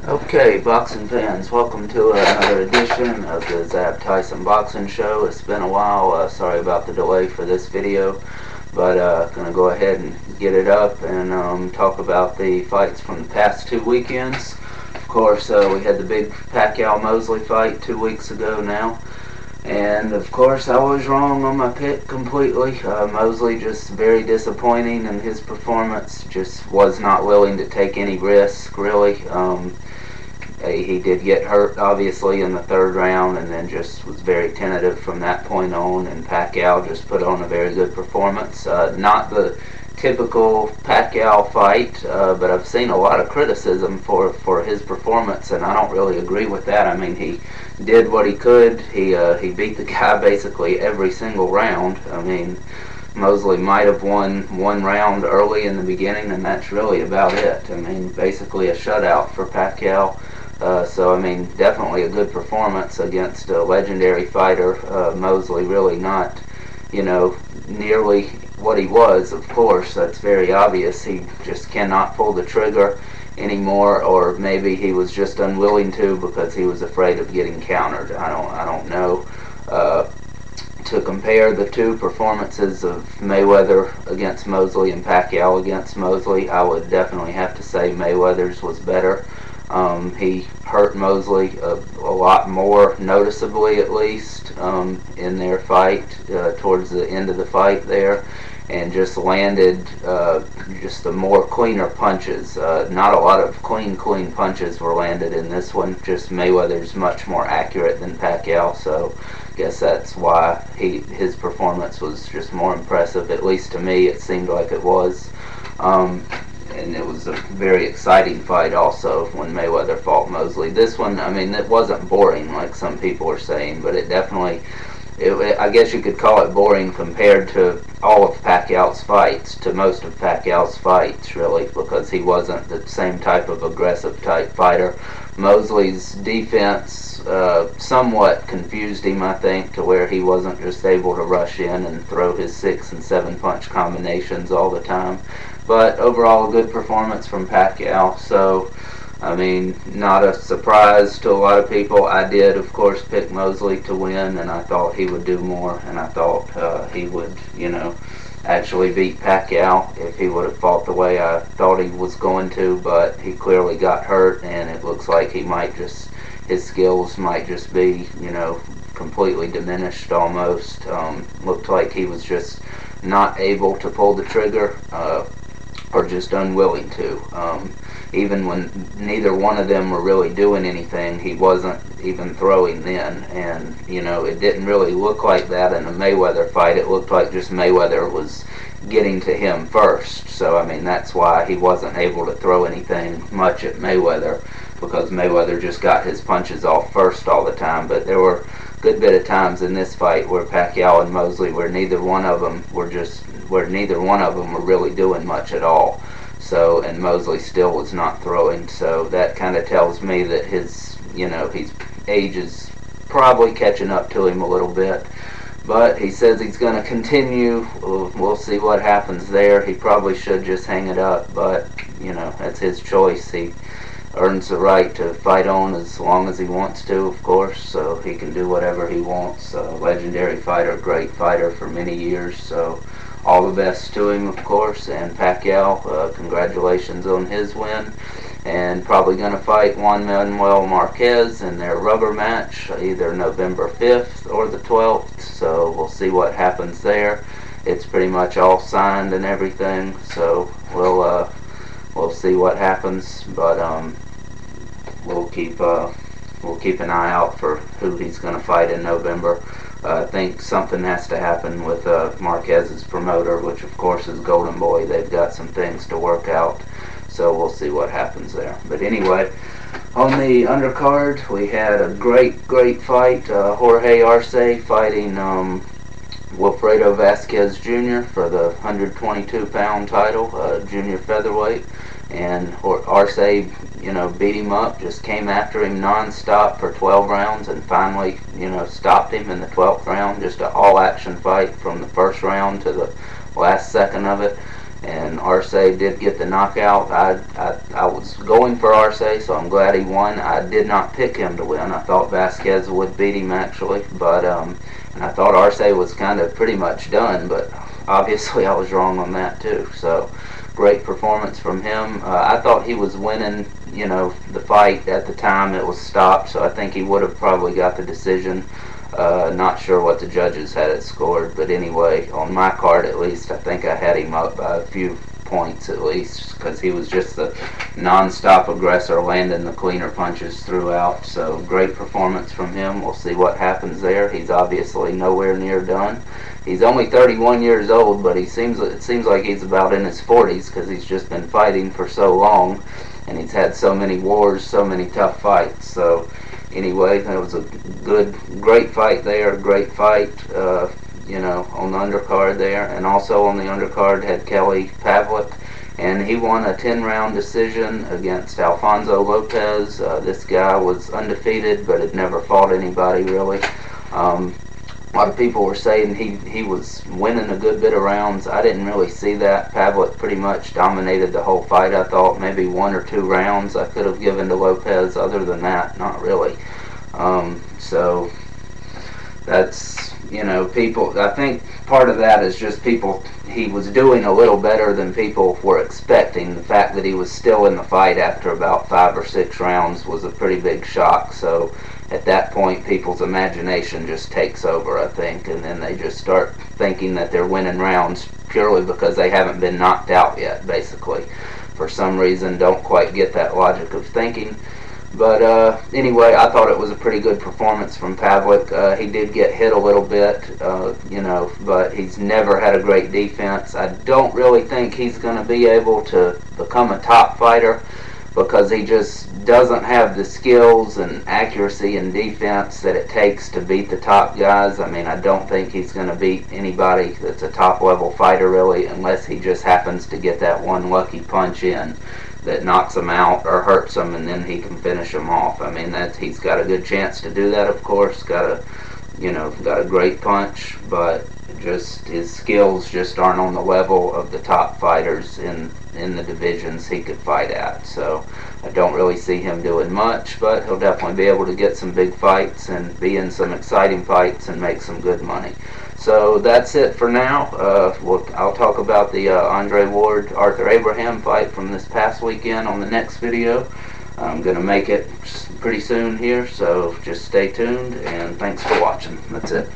Okay, boxing fans, welcome to another edition of the Zabtyson Boxing Show. It's been a while, sorry about the delay for this video, but gonna go ahead and get it up and talk about the fights from the past 2 weekends. Of course, we had the big Pacquiao-Mosley fight 2 weeks ago now, and of course I was wrong on my pick completely. Mosley just very disappointing in his performance, just was not willing to take any risk really. He did get hurt, obviously, in the third round, and then just was very tentative from that point on, and Pacquiao just put on a very good performance. Not the typical Pacquiao fight, but I've seen a lot of criticism for his performance, and I don't really agree with that. I mean, he did what he could. He beat the guy basically every single round. I mean, Mosley might have won one round early in the beginning, and that's really about it. I mean, basically a shutout for Pacquiao. So, I mean, definitely a good performance against a legendary fighter. Mosley really not, nearly what he was, of course. That's very obvious. He just cannot pull the trigger anymore, or maybe he was just unwilling to because he was afraid of getting countered. I don't know. To compare the two performances of Mayweather against Mosley and Pacquiao against Mosley, I would definitely have to say Mayweather's was better. He hurt Mosley a lot more noticeably, at least, in their fight, towards the end of the fight there, and just landed just the more cleaner punches. Not a lot of clean punches were landed in this one. Just Mayweather's much more accurate than Pacquiao, so I guess that's why his performance was just more impressive. At least to me, it seemed like it was. And it was a very exciting fight also when Mayweather fought Mosley. This one, I mean, it wasn't boring like some people are saying, but it definitely, I guess you could call it boring compared to all of Pacquiao's fights, to most of Pacquiao's fights, really, because he wasn't the same type of aggressive type fighter. Mosley's defense somewhat confused him, I think, to where he wasn't just able to rush in and throw his 6 and 7 punch combinations all the time. But overall, a good performance from Pacquiao. So, I mean, not a surprise to a lot of people. I did, of course, pick Mosley to win, and I thought he would do more, and I thought he would, actually beat Pacquiao if he would have fought the way I thought he was going to, but he clearly got hurt, and it looks like his skills might just be, completely diminished almost. Looked like he was just not able to pull the trigger, or just unwilling to. Even when neither one of them were really doing anything, he wasn't even throwing then. And, it didn't really look like that in a Mayweather fight. It looked like just Mayweather was getting to him first. So, I mean, that's why he wasn't able to throw anything much at Mayweather, because Mayweather just got his punches off first all the time. But there were a good bit of times in this fight where Pacquiao and Mosley, where neither one of them were really doing much at all. So, and Mosley still was not throwing. So that kind of tells me that his age is probably catching up to him a little bit. But he says he's going to continue. We'll see what happens there. He probably should just hang it up, but, that's his choice. He earns the right to fight on as long as he wants to, of course, so he can do whatever he wants. Legendary fighter, great fighter for many years, so all the best to him, of course. And Pacquiao, congratulations on his win, and probably going to fight Juan Manuel Marquez in their rubber match, either November 5th or the 12th, so we'll see what happens there. It's pretty much all signed and everything, so we'll see what happens, but we'll keep an eye out for who he's going to fight in November. I think something has to happen with Marquez's promoter, which of course is Golden Boy. They've got some things to work out, so we'll see what happens there. But anyway, on the undercard, we had a great fight. Jorge Arce fighting Wilfredo Vasquez Jr. for the 122-pound title, junior featherweight. And Arce, beat him up, just came after him non-stop for 12 rounds, and finally, stopped him in the 12th round. Just an all-action fight from the first round to the last second of it. and Arce did get the knockout. I was going for Arce, so I'm glad he won. I did not pick him to win. I thought Vasquez would beat him actually, but and I thought Arce was kind of pretty much done, but obviously I was wrong on that too. So great performance from him. I thought he was winning, you know, the fight at the time it was stopped, so I think he would have probably got the decision. Not sure what the judges had it scored, but anyway, on my card at least, I think I had him up by a few points at least, because he was just the non-stop aggressor, landing the cleaner punches throughout. So great performance from him. We'll see what happens there. He's obviously nowhere near done. He's only 31 years old, but it seems like he's about in his 40s, because he's just been fighting for so long, and he's had so many wars, so many tough fights. So anyway, that was a great fight there, great fight, you know, on the undercard there. And also on the undercard had Kelly Pavlik, and he won a 10-round decision against Alfonso Lopez. This guy was undefeated, but had never fought anybody really. A lot of people were saying he was winning a good bit of rounds. I didn't really see that. Pavlik pretty much dominated the whole fight. I thought maybe 1 or 2 rounds I could have given to Lopez. Other than that, not really. So that's, you know, people, I think part of that is just people, he was doing a little better than people were expecting. The fact that he was still in the fight after about 5 or 6 rounds was a pretty big shock. So at that point, people's imagination just takes over, I think, and then they just start thinking that they're winning rounds purely because they haven't been knocked out yet, basically. For some reason, don't quite get that logic of thinking. But anyway, I thought it was a pretty good performance from Pavlik. He did get hit a little bit, you know, but he's never had a great defense. I don't really think he's going to be able to become a top fighter, because he just doesn't have the skills and accuracy and defense that it takes to beat the top guys. I mean, I don't think he's going to beat anybody that's a top level fighter really, unless he just happens to get that one lucky punch in that knocks him out or hurts him, and then he can finish him off. I mean, he's got a good chance to do that, of course. Got a great punch, but just his skills just aren't on the level of the top fighters in the divisions he could fight at. So I don't really see him doing much, but he'll definitely be able to get some big fights and be in some exciting fights and make some good money. So that's it for now. I'll talk about the Andre Ward Arthur Abraham fight from this past weekend on the next video. I'm going to make it pretty soon here, so just stay tuned, and thanks for watching. That's it.